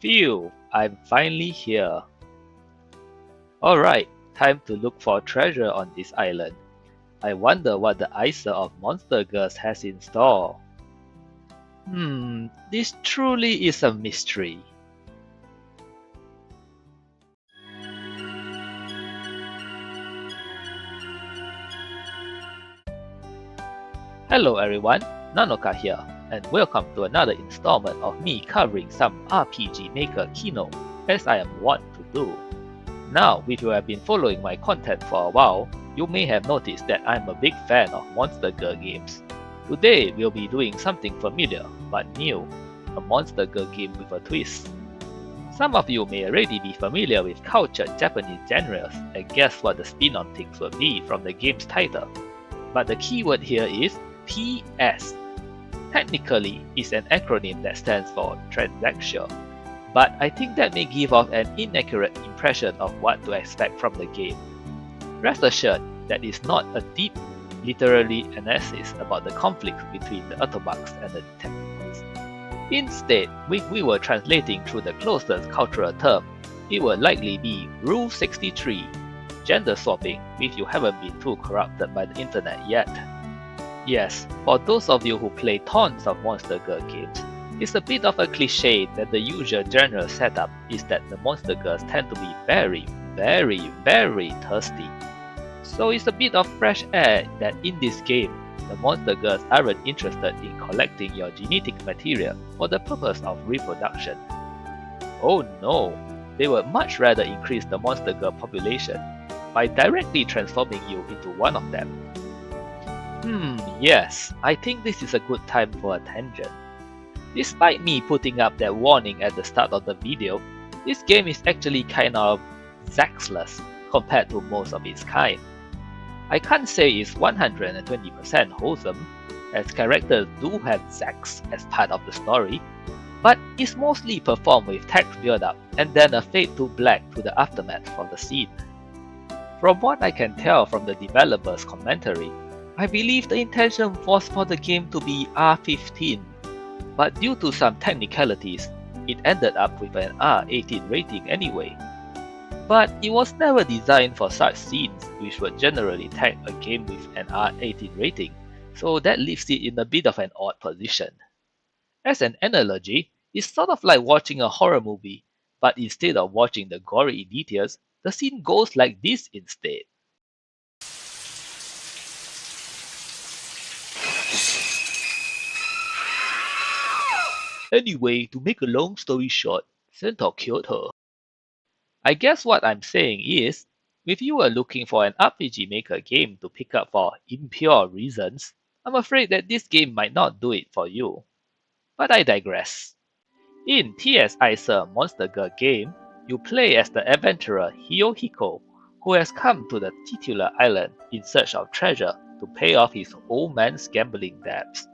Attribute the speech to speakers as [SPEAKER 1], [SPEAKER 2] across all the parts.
[SPEAKER 1] Phew, I'm finally here. Alright, time to look for treasure on this island. I wonder what the Isa of Monster Girls has in store. This truly is a mystery. Hello everyone, Nanoka here, and welcome to another installment of me covering some RPG Maker keynote, as I am wont to do. Now, if you have been following my content for a while, you may have noticed that I'm a big fan of Monster Girl games. Today, we'll be doing something familiar but new, a Monster Girl game with a twist. Some of you may already be familiar with cultured Japanese genres and guess what the spin-on things will be from the game's title. But the keyword here is TS. Technically, it's an acronym that stands for transsexual, but I think that may give off an inaccurate impression of what to expect from the game. Rest assured that it's not a deep, literary analysis about the conflict between the Autobots and the Detectives. Instead, if we were translating through the closest cultural term, it would likely be Rule 63, gender swapping if you haven't been too corrupted by the internet yet. Yes, for those of you who play tons of Monster Girl games, it's a bit of a cliche that the usual general setup is that the Monster Girls tend to be very thirsty. So it's a bit of fresh air that in this game, the Monster Girls aren't interested in collecting your genetic material for the purpose of reproduction. Oh no, they would much rather increase the Monster Girl population by directly transforming you into one of them. Yes, I think this is a good time for a tangent. Despite me putting up that warning at the start of the video, this game is actually kind of sexless compared to most of its kind. I can't say it's 120% wholesome, as characters do have sex as part of the story, but it's mostly performed with text build-up and then a fade to black to the aftermath of the scene. From what I can tell from the developer's commentary, I believe the intention was for the game to be R15, but due to some technicalities, it ended up with an R18 rating anyway. But it was never designed for such scenes, which would generally tag a game with an R18 rating, so that leaves it in a bit of an odd position. As an analogy, it's sort of like watching a horror movie, but instead of watching the gory details, the scene goes like this instead. Anyway, to make a long story short, Centaur killed her. I guess what I'm saying is, if you are looking for an RPG Maker game to pick up for impure reasons, I'm afraid that this game might not do it for you. But I digress. In T.S. Isa Monster Girl game, you play as the adventurer Hiyohiko, who has come to the titular island in search of treasure to pay off his old man's gambling debts.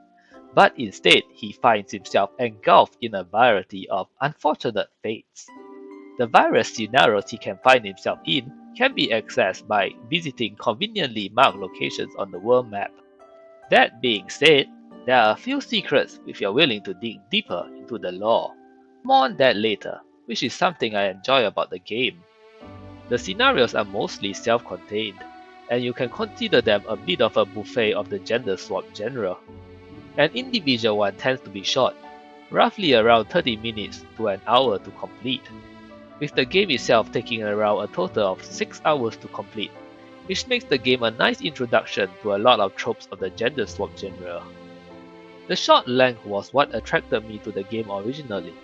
[SPEAKER 1] But instead, he finds himself engulfed in a variety of unfortunate fates. The various scenarios he can find himself in can be accessed by visiting conveniently marked locations on the world map. That being said, there are a few secrets if you're willing to dig deeper into the lore. More on that later, which is something I enjoy about the game. The scenarios are mostly self-contained, and you can consider them a bit of a buffet of the gender swap genre. An individual one tends to be short, roughly around 30 minutes to an hour to complete, with the game itself taking around a total of 6 hours to complete, which makes the game a nice introduction to a lot of tropes of the gender swap genre. The short length was what attracted me to the game originally,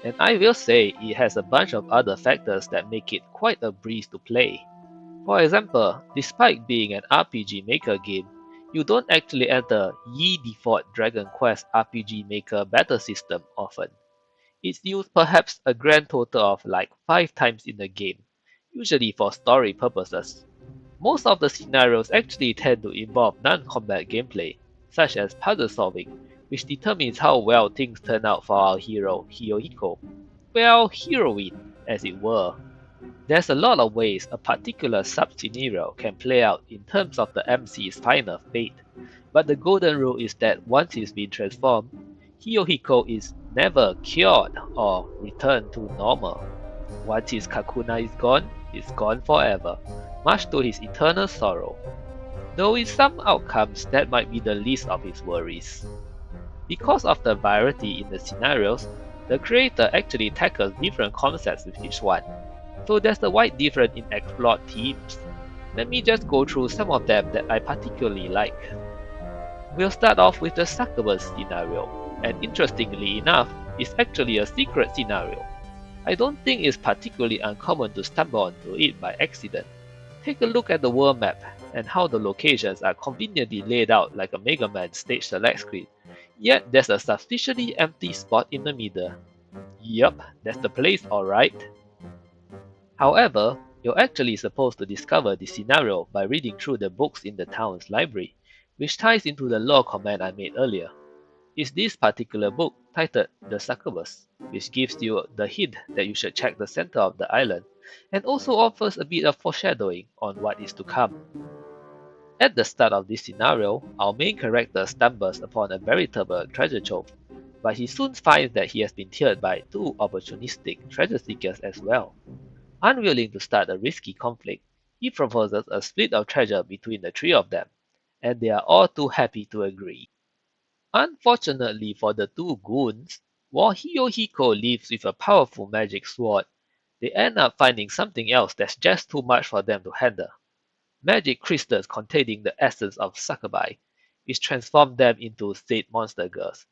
[SPEAKER 1] and I will say it has a bunch of other factors that make it quite a breeze to play. For example, despite being an RPG Maker game, you don't actually enter Ye default Dragon Quest RPG Maker battle system often. It's used perhaps a grand total of like 5 times in the game, usually for story purposes. Most of the scenarios actually tend to involve non-combat gameplay, such as puzzle solving, which determines how well things turn out for our hero, Hiyohiko. Well, heroine, as it were. There's a lot of ways a particular sub-scenario can play out in terms of the MC's final fate, but the golden rule is that once he's been transformed, Hiyohiko is never cured or returned to normal. Once his Kakuna is gone, it's gone forever, much to his eternal sorrow. Though in some outcomes that might be the least of his worries. Because of the variety in the scenarios, the creator actually tackles different concepts with each one, so there's a wide difference in explored themes. Let me just go through some of them that I particularly like. We'll start off with the succubus scenario, and interestingly enough, it's actually a secret scenario. I don't think it's particularly uncommon to stumble onto it by accident. Take a look at the world map and how the locations are conveniently laid out like a Mega Man stage select screen, yet there's a suspiciously empty spot in the middle. Yup, that's the place alright. However, you're actually supposed to discover the scenario by reading through the books in the town's library, which ties into the lore comment I made earlier. It's this particular book, titled The Succubus, which gives you the hint that you should check the center of the island, and also offers a bit of foreshadowing on what is to come. At the start of this scenario, our main character stumbles upon a veritable treasure trove, but he soon finds that he has been tiered by two opportunistic treasure seekers as well. Unwilling to start a risky conflict, he proposes a split of treasure between the three of them, and they are all too happy to agree. Unfortunately for the two goons, while Hiyohiko lives with a powerful magic sword, they end up finding something else that's just too much for them to handle. Magic crystals containing the essence of succubi, which transform them into said monster girls.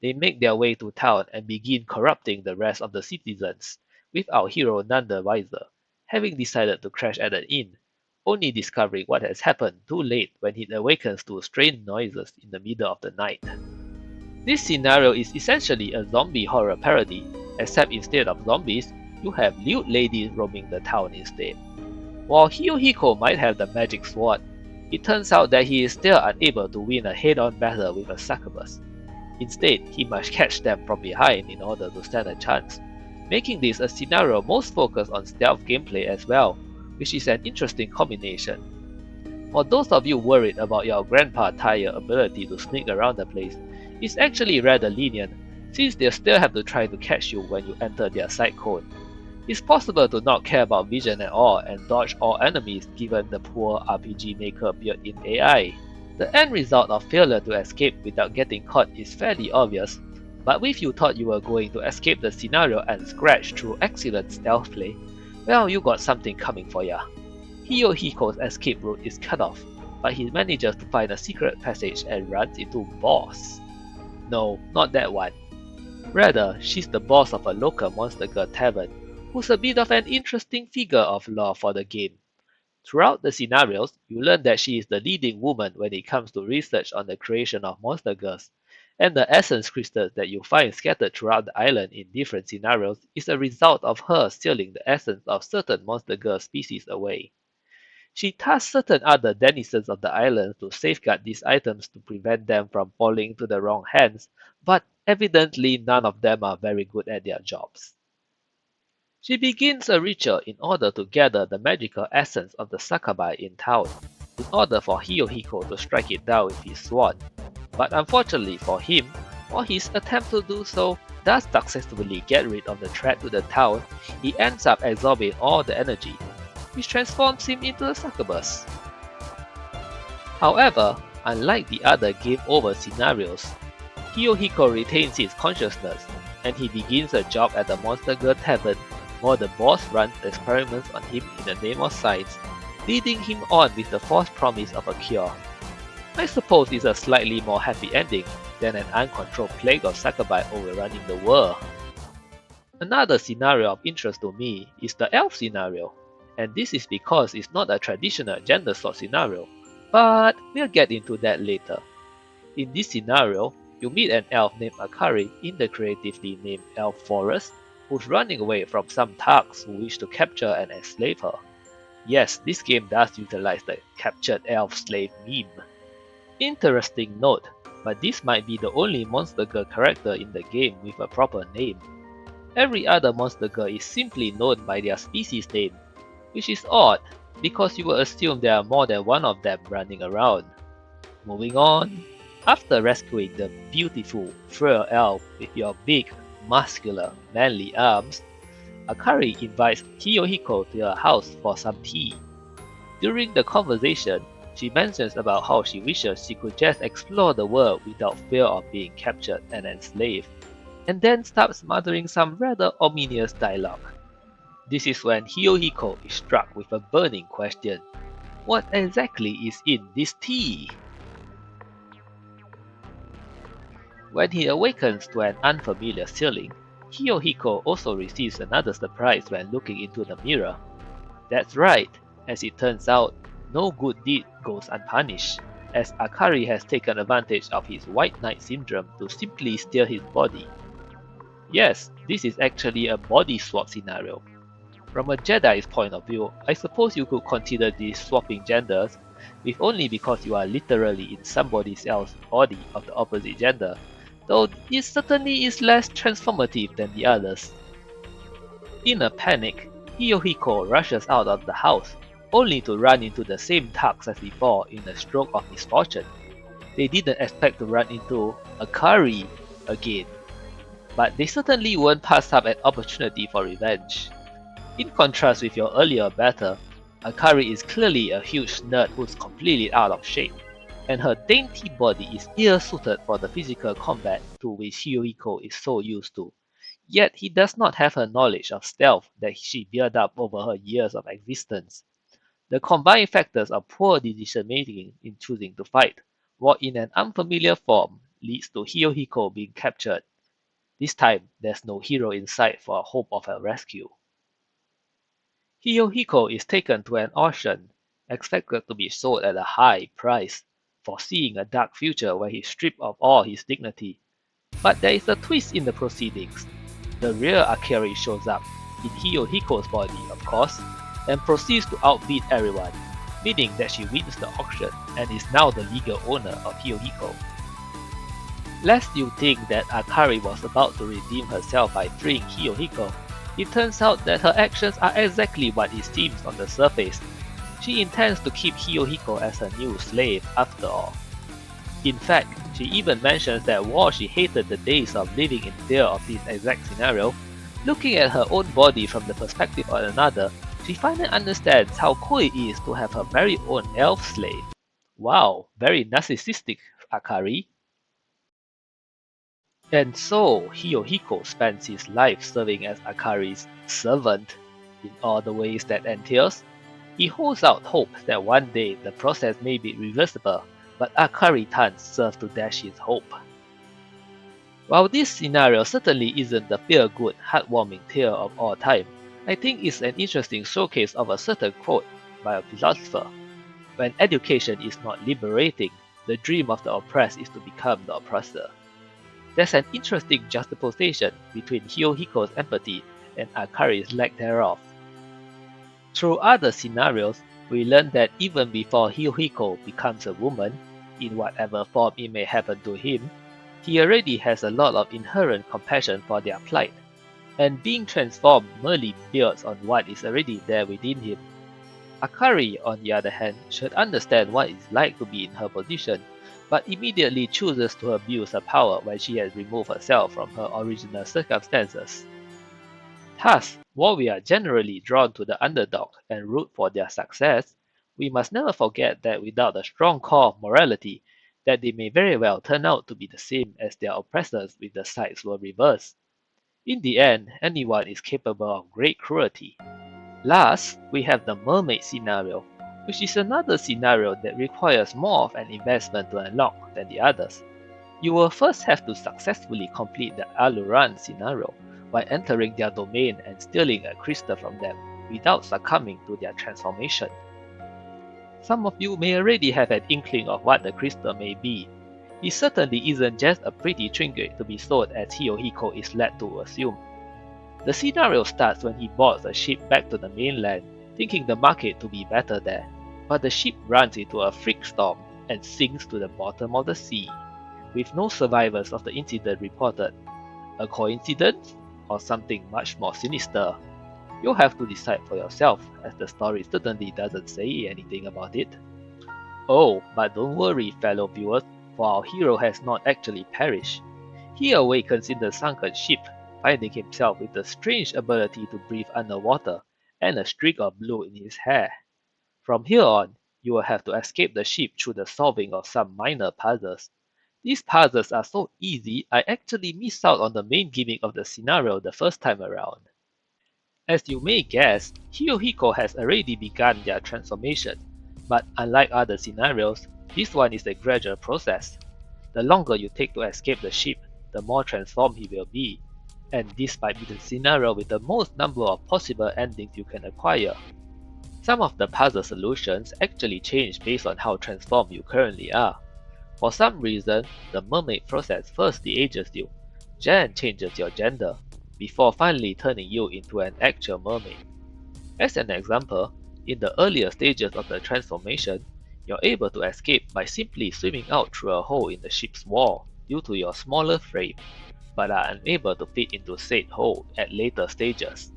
[SPEAKER 1] They make their way to town and begin corrupting the rest of the citizens, with our hero none the wiser, having decided to crash at an inn, only discovering what has happened too late when he awakens to strange noises in the middle of the night. This scenario is essentially a zombie horror parody, except instead of zombies, you have lewd ladies roaming the town instead. While Hiyohiko might have the magic sword, it turns out that he is still unable to win a head-on battle with a succubus. Instead, he must catch them from behind in order to stand a chance, making this a scenario most focused on stealth gameplay as well, which is an interesting combination. For those of you worried about your grandpa tire ability to sneak around the place, it's actually rather lenient, since they still have to try to catch you when you enter their sight cone. It's possible to not care about vision at all and dodge all enemies given the poor RPG Maker built-in AI. The end result of failure to escape without getting caught is fairly obvious, but if you thought you were going to escape the scenario and scratch through excellent stealth play, well, you got something coming for ya. Hiyohiko's escape route is cut off, but he manages to find a secret passage and runs into Boss. No, not that one. Rather, she's the boss of a local monster girl tavern, who's a bit of an interesting figure of lore for the game. Throughout the scenarios, you learn that she is the leading woman when it comes to research on the creation of monster girls, and the essence crystals that you find scattered throughout the island in different scenarios is a result of her stealing the essence of certain monster girl species away. She tasks certain other denizens of the island to safeguard these items to prevent them from falling into the wrong hands, but evidently none of them are very good at their jobs. She begins a ritual in order to gather the magical essence of the succubi in town, in order for Hiyohiko to strike it down with his sword. But unfortunately for him, while his attempt to do so does successfully get rid of the threat to the town, he ends up absorbing all the energy, which transforms him into a succubus. However, unlike the other game over scenarios, Hiyohiko retains his consciousness and he begins a job at the Monster Girl Tavern while the boss runs experiments on him in the name of science, leading him on with the false promise of a cure. I suppose it's a slightly more happy ending than an uncontrolled plague of succubi overrunning the world. Another scenario of interest to me is the elf scenario, and this is because it's not a traditional gender swap scenario, but we'll get into that later. In this scenario, you meet an elf named Akari in the creatively named Elf Forest, who's running away from some thugs who wish to capture and enslave her. Yes, this game does utilize the captured elf slave meme. Interesting note, but this might be the only Monster Girl character in the game with a proper name. Every other Monster Girl is simply known by their species name, which is odd because you would assume there are more than one of them running around. Moving on. After rescuing the beautiful, frail elf with your big, muscular, manly arms, Akari invites Kiyohiko to her house for some tea. During the conversation, she mentions about how she wishes she could just explore the world without fear of being captured and enslaved, and then starts muttering some rather ominous dialogue. This is when Hiyohiko is struck with a burning question. What exactly is in this tea? When he awakens to an unfamiliar ceiling, Hiyohiko also receives another surprise when looking into the mirror. That's right, as it turns out, no good deed goes unpunished, as Akari has taken advantage of his White Knight syndrome to simply steal his body. Yes, this is actually a body swap scenario. From a Jedi's point of view, I suppose you could consider this swapping genders, if only because you are literally in somebody else's body of the opposite gender, though it certainly is less transformative than the others. In a panic, Hiyohiko rushes out of the house, only to run into the same thugs as before in a stroke of misfortune. They didn't expect to run into Akari again, but they certainly won't pass up an opportunity for revenge. In contrast with your earlier battle, Akari is clearly a huge nerd who's completely out of shape, and her dainty body is ill-suited for the physical combat to which Hiyohiko is so used to. Yet he does not have her knowledge of stealth that she built up over her years of existence. The combined factors of poor decision making in choosing to fight, while in an unfamiliar form, leads to Hiyohiko being captured. This time, there's no hero in sight for a hope of her rescue. Hiyohiko is taken to an auction, expected to be sold at a high price, foreseeing a dark future where he's stripped of all his dignity. But there is a twist in the proceedings. The real Akari shows up, in Hiyohiko's body, of course, and proceeds to outbid everyone, meaning that she wins the auction and is now the legal owner of Hiyohiko. Lest you think that Akari was about to redeem herself by freeing Hiyohiko, it turns out that her actions are exactly what it seems on the surface. She intends to keep Hiyohiko as her new slave after all. In fact, she even mentions that while she hated the days of living in fear of this exact scenario, looking at her own body from the perspective of another, she finally understands how cool it is to have her very own elf slave. Wow, very narcissistic, Akari. And so, Hiyohiko spends his life serving as Akari's servant in all the ways that entails. He holds out hope that one day the process may be reversible, but Akari can't serve to dash his hope. While this scenario certainly isn't the feel-good, heartwarming tale of all time, I think it's an interesting showcase of a certain quote by a philosopher. When education is not liberating, the dream of the oppressed is to become the oppressor. There's an interesting juxtaposition between Hiyohiko's empathy and Akari's lack thereof. Through other scenarios, we learn that even before Hiyohiko becomes a woman, in whatever form it may happen to him, he already has a lot of inherent compassion for their plight, and being transformed merely builds on what is already there within him. Akari, on the other hand, should understand what it's like to be in her position, but immediately chooses to abuse her power when she has removed herself from her original circumstances. Thus, while we are generally drawn to the underdog and root for their success, we must never forget that without a strong core of morality, that they may very well turn out to be the same as their oppressors if the sides were reversed. In the end, anyone is capable of great cruelty. Last, we have the mermaid scenario, which is another scenario that requires more of an investment to unlock than the others. You will first have to successfully complete the Aluran scenario by entering their domain and stealing a crystal from them without succumbing to their transformation. Some of you may already have an inkling of what the crystal may be. It certainly isn't just a pretty trinket to be sold as Hiyohiko is led to assume. The scenario starts when he boards a ship back to the mainland, thinking the market to be better there, but the ship runs into a freak storm and sinks to the bottom of the sea, with no survivors of the incident reported. A coincidence? Or something much more sinister? You'll have to decide for yourself, as the story certainly doesn't say anything about it. Oh, but don't worry, fellow viewers, for our hero has not actually perished. He awakens in the sunken ship, finding himself with a strange ability to breathe underwater and a streak of blue in his hair. From here on, you will have to escape the ship through the solving of some minor puzzles. These puzzles are so easy, I actually missed out on the main gimmick of the scenario the first time around. As you may guess, Hirohiko has already begun their transformation, but unlike other scenarios, this one is a gradual process. The longer you take to escape the ship, the more transformed he will be, and this might be the scenario with the most number of possible endings you can acquire. Some of the puzzle solutions actually change based on how transformed you currently are. For some reason, the mermaid process first de-ages you, then changes your gender, before finally turning you into an actual mermaid. As an example, in the earlier stages of the transformation, you're able to escape by simply swimming out through a hole in the ship's wall due to your smaller frame, but are unable to fit into said hole at later stages.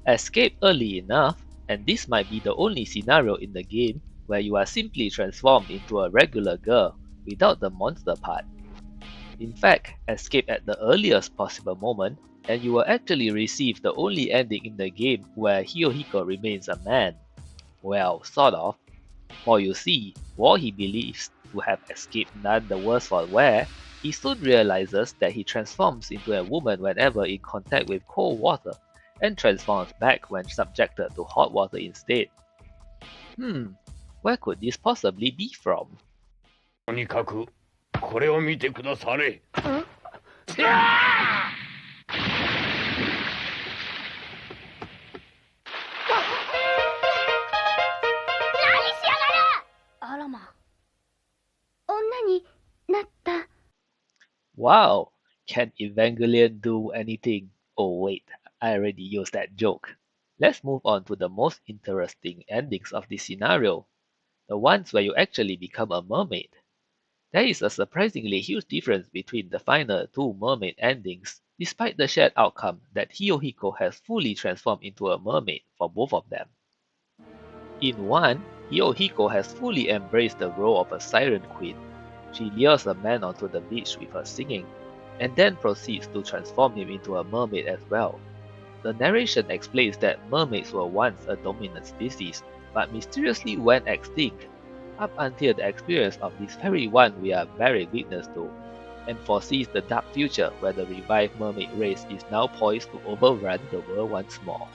[SPEAKER 1] Escape early enough, and this might be the only scenario in the game where you are simply transformed into a regular girl without the monster part. In fact, escape at the earliest possible moment, and you will actually receive the only ending in the game where Hirohiko remains a man. Well, sort of. For you see, while he believes to have escaped none the worse for wear, he soon realizes that he transforms into a woman whenever in contact with cold water, and transforms back when subjected to hot water instead. Hmm, where could this possibly be from?
[SPEAKER 2] とにかくこれを見てくだされ。
[SPEAKER 3] あらま。女になった。
[SPEAKER 1] Wow, can Evangelion do anything? Oh wait, I already used that joke. Let's move on to the most interesting endings of this scenario, the ones where you actually become a mermaid. There is a surprisingly huge difference between the final two mermaid endings, despite the shared outcome that Hirohiko has fully transformed into a mermaid for both of them. In one, Hirohiko has fully embraced the role of a siren queen. She lures a man onto the beach with her singing, and then proceeds to transform him into a mermaid as well. The narration explains that mermaids were once a dominant species, but mysteriously went extinct, up until the experience of this very one we are bearing witness to, and foresees the dark future where the revived mermaid race is now poised to overrun the world once more.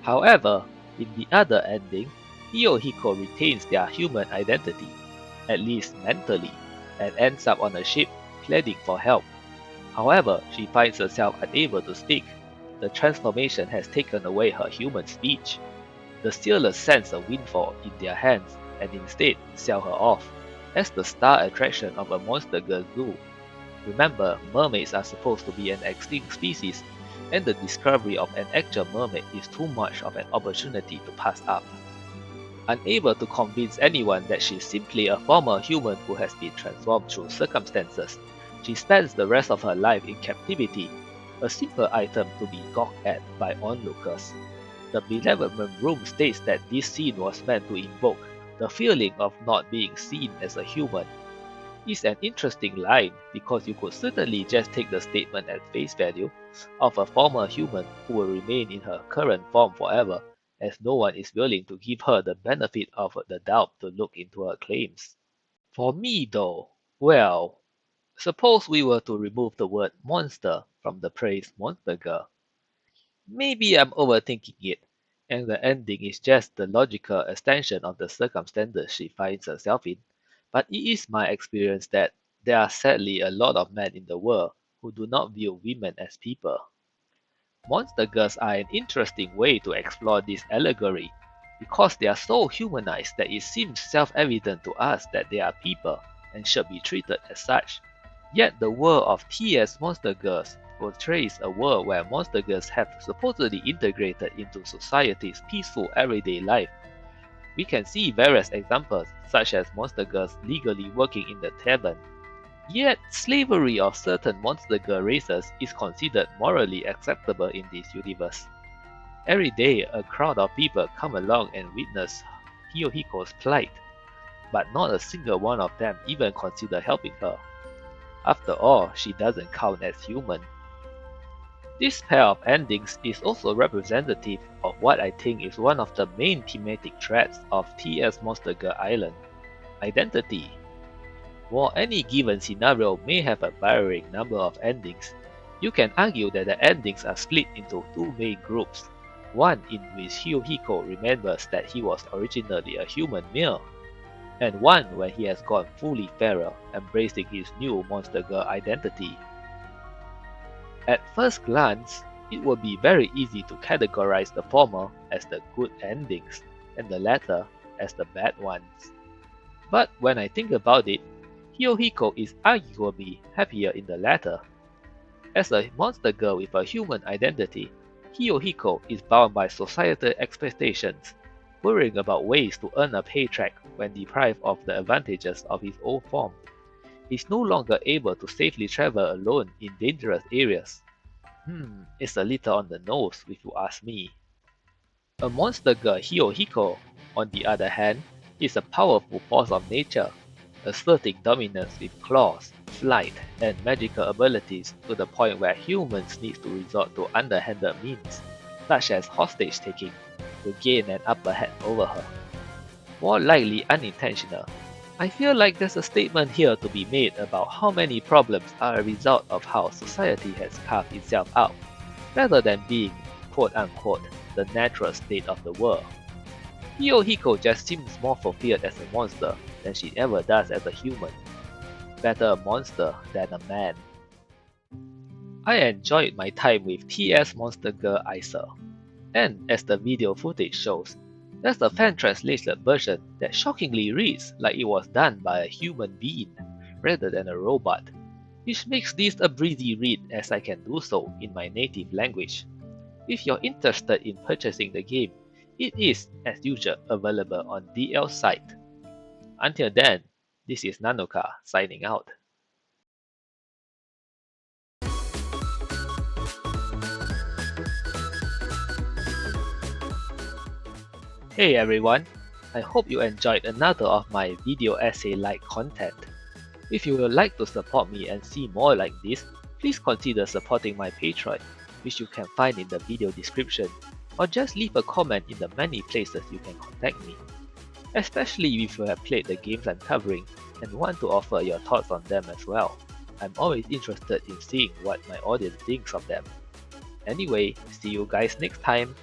[SPEAKER 1] However, in the other ending, Hirohiko retains their human identity, at least mentally, and ends up on a ship, pleading for help. However, she finds herself unable to speak. The transformation has taken away her human speech. The sailors sense a windfall in their hands and instead sell her off as the star attraction of a monster girl zoo. Remember, mermaids are supposed to be an extinct species, and the discovery of an actual mermaid is too much of an opportunity to pass up. Unable to convince anyone that she's simply a former human who has been transformed through circumstances, she spends the rest of her life in captivity, a simple item to be gawked at by onlookers. The Benevolent Room states that this scene was meant to invoke the feeling of not being seen as a human. It's an interesting line because you could certainly just take the statement at face value of a former human who will remain in her current form forever, as no one is willing to give her the benefit of the doubt to look into her claims. For me though, well, suppose we were to remove the word monster from the praised monster girl. Maybe I'm overthinking it, and the ending is just the logical extension of the circumstances she finds herself in, but it is my experience that there are sadly a lot of men in the world who do not view women as people. Monster girls are an interesting way to explore this allegory because they are so humanized that it seems self-evident to us that they are people and should be treated as such. Yet the world of TS Monster Girls portrays a world where monster girls have supposedly integrated into society's peaceful everyday life. We can see various examples such as monster girls legally working in the tavern. Yet, slavery of certain monster girl races is considered morally acceptable in this universe. Every day, a crowd of people come along and witness Hirohiko's plight. but not a single one of them even consider helping her. After all, she doesn't count as human. This pair of endings is also representative of what I think is one of the main thematic threads of TS Monster Girl Island: identity. While any given scenario may have a varying number of endings, you can argue that the endings are split into two main groups, one in which Hiko remembers that he was originally a human male, and one where he has gone fully feral, embracing his new Monster Girl identity. At first glance, it would be very easy to categorize the former as the good endings and the latter as the bad ones. But when I think about it, Hiko is arguably happier in the latter. As a monster girl with a human identity, Hiko is bound by societal expectations, worrying about ways to earn a paycheck when deprived of the advantages of his old form. He's no longer able to safely travel alone in dangerous areas. It's a little on the nose if you ask me. A monster girl Hiko, on the other hand, is a powerful force of nature, asserting dominance with claws, flight, and magical abilities to the point where humans need to resort to underhanded means, such as hostage taking, to gain an upper hand over her. More likely unintentional, I feel like there's a statement here to be made about how many problems are a result of how society has carved itself out, rather than being quote-unquote the natural state of the world. Hiko just seems more fulfilled as a monster than she ever does as a human. Better a monster than a man. I enjoyed my time with TS Monster Girl Isa, and as the video footage shows, there's a fan translated version that shockingly reads like it was done by a human being rather than a robot, which makes this a breezy read as I can do so in my native language. If you're interested in purchasing the game, it is, as usual, available on DL's site. Until then, this is Nanoka signing out. Hey everyone, I hope you enjoyed another of my video essay-like content. If you would like to support me and see more like this, please consider supporting my Patreon, which you can find in the video description, or just leave a comment in the many places you can contact me. Especially if you have played the games I'm covering and want to offer your thoughts on them as well. I'm always interested in seeing what my audience thinks of them. Anyway, see you guys next time.